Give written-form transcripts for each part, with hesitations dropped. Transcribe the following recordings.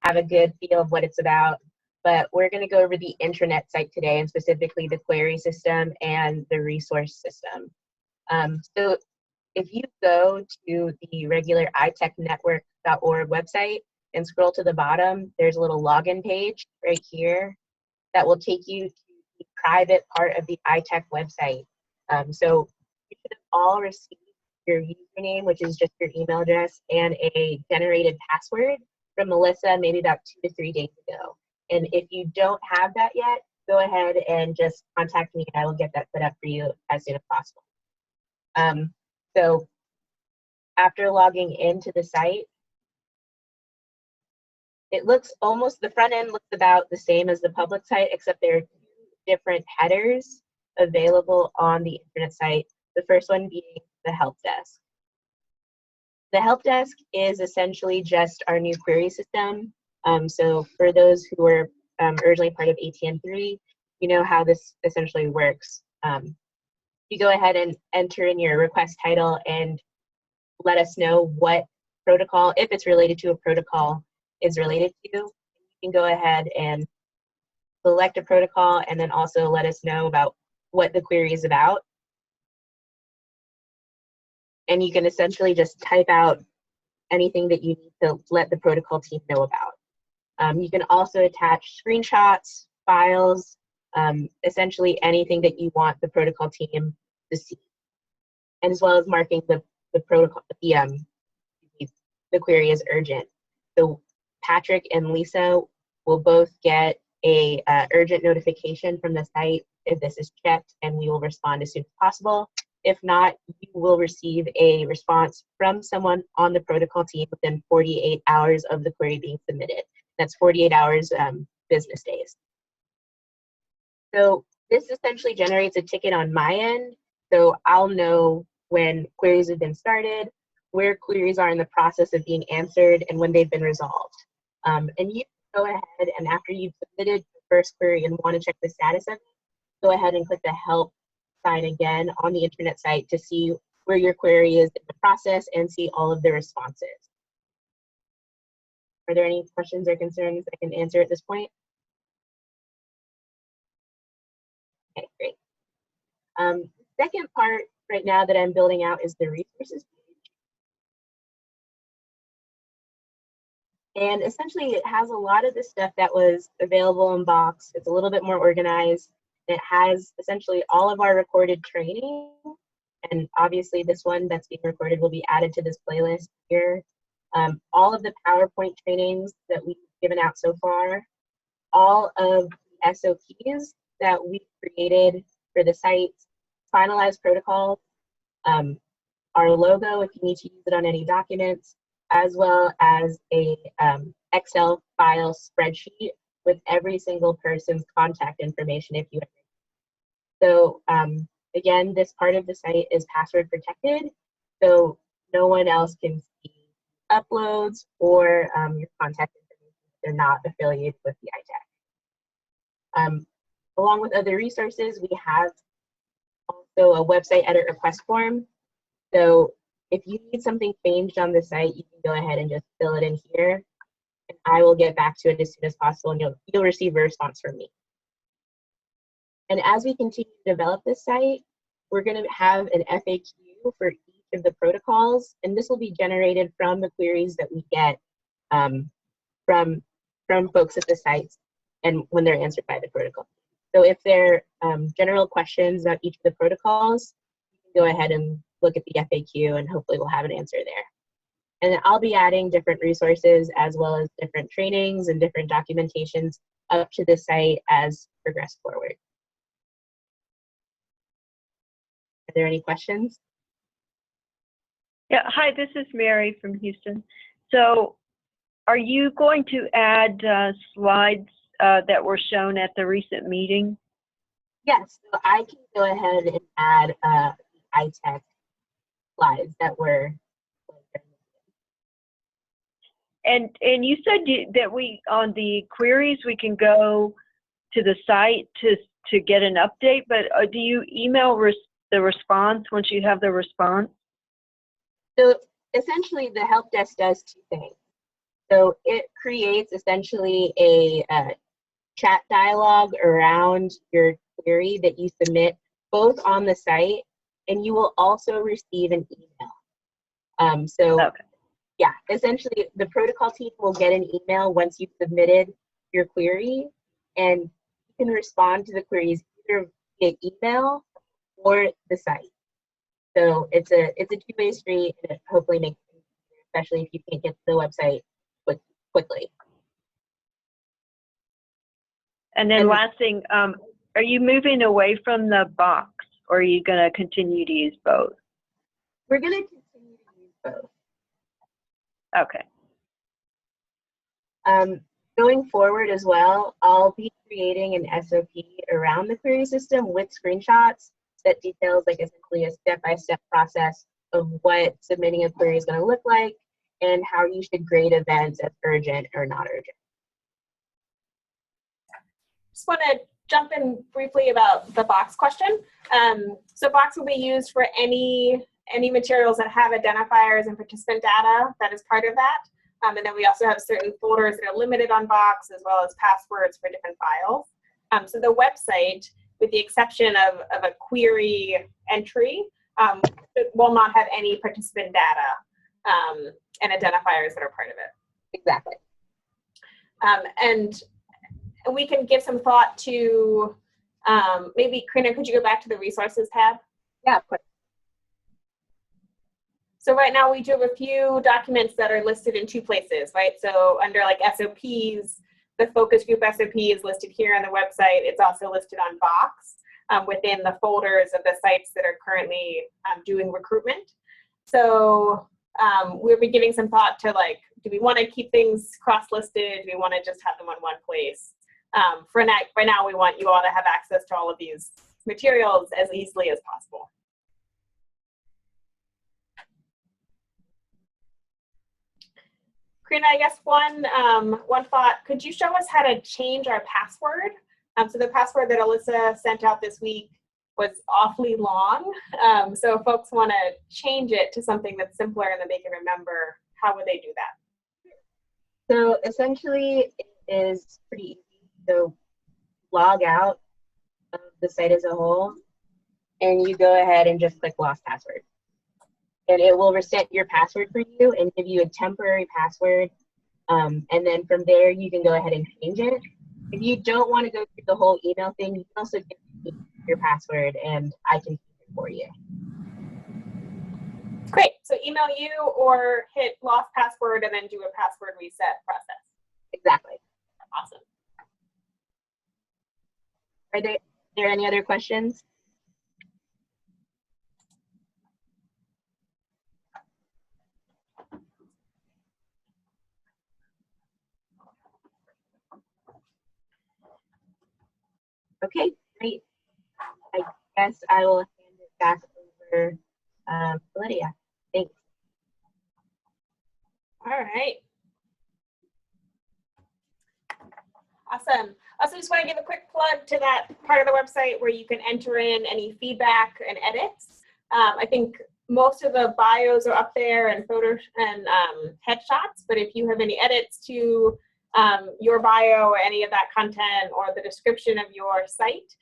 have a good feel of what it's about. But we're going to go over the intranet site today, and specifically the query system and the resource system. So if you go to the regular itechnetwork.org website and scroll to the bottom, there's a little login page right here that will take you to the private part of the iTech website. So you should have all received your username, which is just your email address, and a generated password from Melissa maybe about 2 to 3 days ago. And if you don't have that yet, go ahead and just contact me and I will get that set up for you as soon as possible. So after logging into the site, it looks almost, the front end looks about the same as the public site, except there are 2 different headers available on the internet site. The first one being the help desk. The help desk is essentially just our new query system. So for those who were originally part of ATN3, you know how this essentially works. You go ahead and enter in your request title and let us know what protocol, if it's related to a protocol, is related to. You can go ahead and select a protocol and then also let us know about what the query is about. And you can essentially just type out anything that you need to let the protocol team know about. You can also attach screenshots, files, essentially anything that you want the protocol team to see, and as well as marking the protocol, the query as urgent. So Patrick and Lisa will both get a urgent notification from the site if this is checked, and we will respond as soon as possible. If not, you will receive a response from someone on the protocol team within 48 hours of the query being submitted. That's 48 hours business days. So this essentially generates a ticket on my end. So I'll know when queries have been started, where queries are in the process of being answered, and when they've been resolved. And you go ahead and after you've submitted the first query and want to check the status of it, go ahead and click the help sign again on the internet site to see where your query is in the process and see all of the responses. Are there any questions or concerns I can answer at this point? Okay, great. The second part right now that I'm building out is the resources page. And essentially it has a lot of the stuff that was available in Box. It's a little bit more organized. It has essentially all of our recorded training. And obviously this one that's being recorded will be added to this playlist here. All of the PowerPoint trainings that we've given out so far, all of the SOPs that we've created for the site, finalized protocols, our logo if you need to use it on any documents, as well as a Excel file spreadsheet with every single person's contact information if you. So again, this part of the site is password protected, so no one else can see uploads or your contact information if they're not affiliated with the iTech. Along with other resources, we have also a website edit request form. So if you need something changed on the site, you can go ahead and just fill it in here, and I will get back to it as soon as possible, and you'll receive a response from me. And as we continue to develop this site, we're going to have an FAQ for each of the protocols, and this will be generated from the queries that we get from folks at the sites and when they're answered by the protocol. So if there are general questions about each of the protocols, you can go ahead and look at the FAQ and hopefully we'll have an answer there. And I'll be adding different resources as well as different trainings and different documentations up to the site as progress forward. Are there any questions? Yeah, hi, this is Mary from Houston. So are you going to add slides that were shown at the recent meeting? Yes, so I can go ahead and add iTech slides that were. And you said that we, on the queries, we can go to the site to get an update, but do you email the response once you have the response? So essentially the help desk does 2 things. So it creates essentially a chat dialogue around your query that you submit both on the site, and you will also receive an email. Okay. Yeah, essentially the protocol team will get an email once you've submitted your query, and you can respond to the queries either via email or the site. So it's a two-way street, and it hopefully makes things easier, especially if you can't get to the website quickly. And then last thing, are you moving away from the box, or are you going to continue to use both? We're going to continue to use both. Okay. Going forward as well, I'll be creating an SOP around the query system with screenshots that details like essentially a step-by-step process of what submitting a query is going to look like and how you should grade events as urgent or not urgent. Just want to jump in briefly about the box question. So box will be used for any materials that have identifiers and participant data that is part of that. And then we also have certain folders that are limited on box, as well as passwords for different files. So the website, with the exception of a query entry, it will not have any participant data and identifiers that are part of it. Exactly. And we can give some thought to, maybe, Karina, could you go back to the resources tab? Yeah, of course. So right now we do have a few documents that are listed in two places, right? So under like SOPs, the focus group SOP is listed here on the website. It's also listed on Box within the folders of the sites that are currently doing recruitment. So we'll be giving some thought to like, do we want to keep things cross-listed? Do we want to just have them on one place? For now, we want you all to have access to all of these materials as easily as possible. Karina, I guess one thought, could you show us how to change our password? So the password that Alyssa sent out this week was awfully long. So if folks want to change it to something that's simpler and that they can remember, how would they do that? So essentially, it is pretty easy. So log out of the site as a whole, and you go ahead and just click lost password. And it will reset your password for you and give you a temporary password. And then from there, you can go ahead and change it. If you don't want to go through the whole email thing, you can also give me your password and I can keep it for you. Great. So email you or hit lost password and then do a password reset process. Exactly. Awesome. Are there any other questions? Okay, great. I guess I will hand it back over to Lydia. Thanks. All right. Awesome. Also, just want to give a quick plug to that part of the website where you can enter in any feedback and edits. I think most of the bios are up there and photos and headshots, but if you have any edits to your bio or any of that content or the description of your site,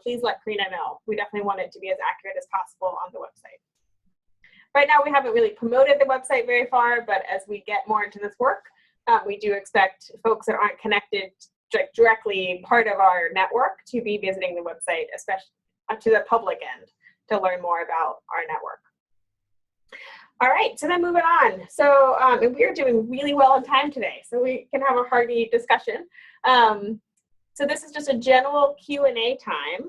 please let Karina know. We definitely want it to be as accurate as possible on the website. Right now, we haven't really promoted the website very far, but as we get more into this work, we do expect folks that aren't connected directly part of our network to be visiting the website, especially to the public end, to learn more about our network. All right, so then moving on. So we are doing really well on time today, so we can have a hearty discussion. So this is just a general Q&A time.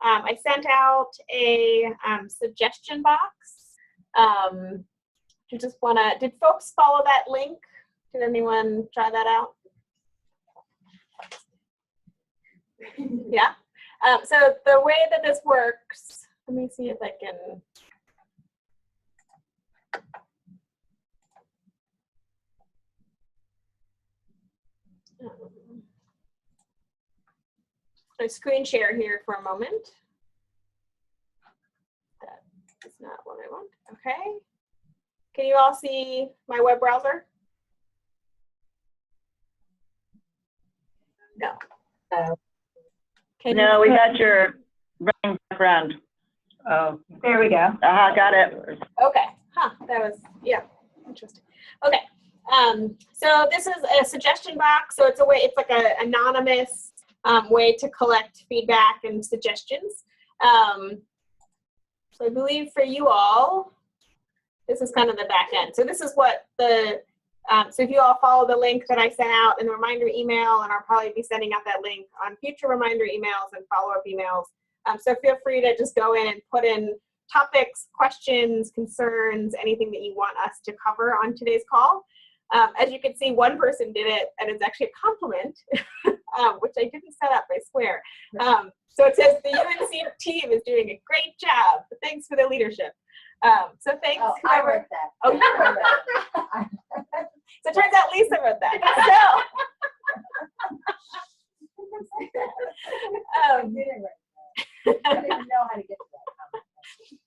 I sent out a suggestion box. You just wanna, did folks follow that link? Did anyone try that out? Yeah. So the way that this works, let me see if I can. I screen share here for a moment. That is not what I want. Okay. Can you all see my web browser? No. No, we got your running background. Oh, There we go. got it. Okay. Huh. That was, yeah, interesting. Okay. So this is a suggestion box. So it's a way, it's like an anonymous way to collect feedback and suggestions. So I believe for you all, this is kind of the back end. So this is what the, so if you all follow the link that I sent out in the reminder email, and I'll probably be sending out that link on future reminder emails and follow-up emails. So feel free to just go in and put in topics, questions, concerns, anything that you want us to cover on today's call. As you can see, one person did it, and it's actually a compliment, which I didn't set up, I swear. So it says, the UNC team is doing a great job. Thanks for the leadership. So thanks. Oh, I wrote that. Oh, you wrote that. So it turns out Lisa wrote that. So, I didn't write that. I didn't know how to get to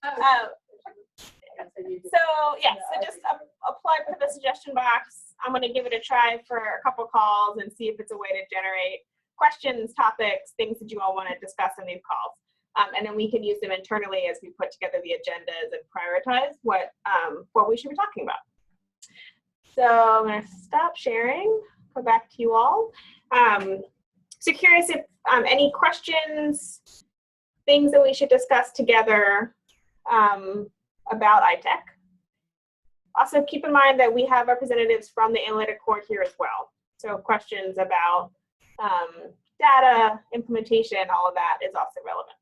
that. So yeah, so just apply for the suggestion box. I'm going to give it a try for a couple calls and see if it's a way to generate questions, topics, things that you all want to discuss in these calls. And then we can use them internally as we put together the agendas and prioritize what we should be talking about. So I'm going to stop sharing, go back to you all. So curious if any questions, things that we should discuss together about iTech. Also keep in mind that we have representatives from the analytic core here as well. So questions about data, implementation, all of that is also relevant.